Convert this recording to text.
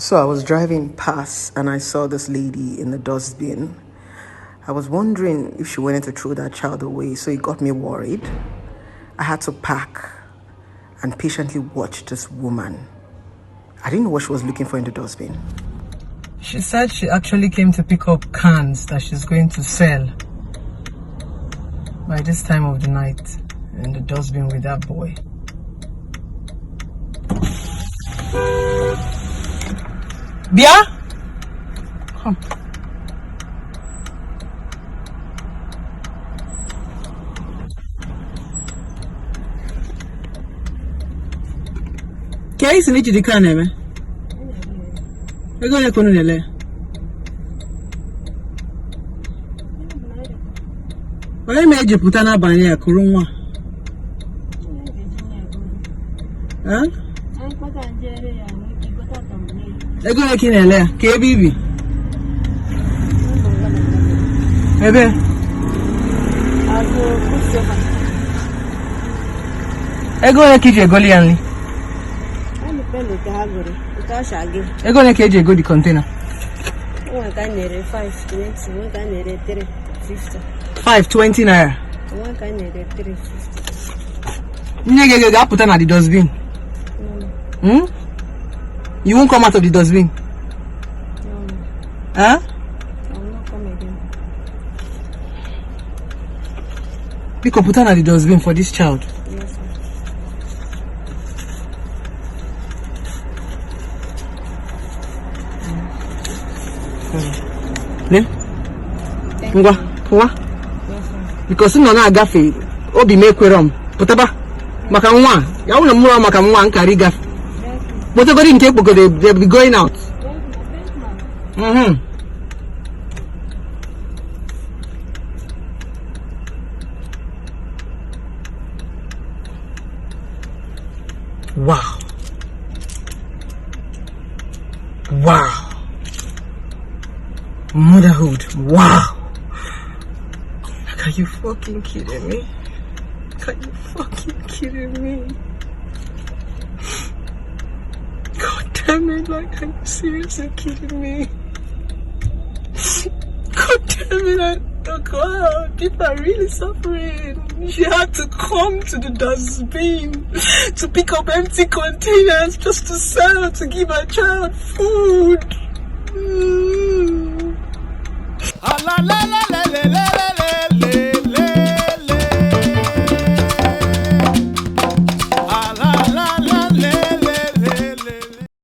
So I was driving past and I saw this lady in the dustbin. I was wondering if she wanted to throw that child away, so it got me worried. I had to park and patiently watch this woman. I didn't know what she was looking for in the dustbin. She said she actually came to pick up cans that she's going to sell by this time of the night in the dustbin with that boy. Bia? Come. Kaya isi nichi di car eme? Ego ne kono nele? Wale me eji puta na banye ya kuru nwa? Ha? Ego ne kine ele? Ke bibi? Ebe? Ego ne kije goli yanli? Ego ne keje go the container? 520 naira. Nigga, you put on the dustbin. You won't come out of the dustbin. Huh? I will not come again. You can put on the dustbin for this child. Yes, sir. Ngwa, pụwa. Because no na agafe obi mekwerom. Pụtaba. Maka nwa, ya ụlọ mmụọ maka nwa nkari gafe. Pụtagodi nke ekpogode they be going out. Wow. Wow. Motherhood. Wow. Are you fucking kidding me? Are you fucking kidding me? God damn it, like, are you seriously kidding me? God damn it, oh God, people are really suffering. She had to come to the dustbin to pick up empty containers just to sell, to give her child food. Ah, la, la, la, la, la.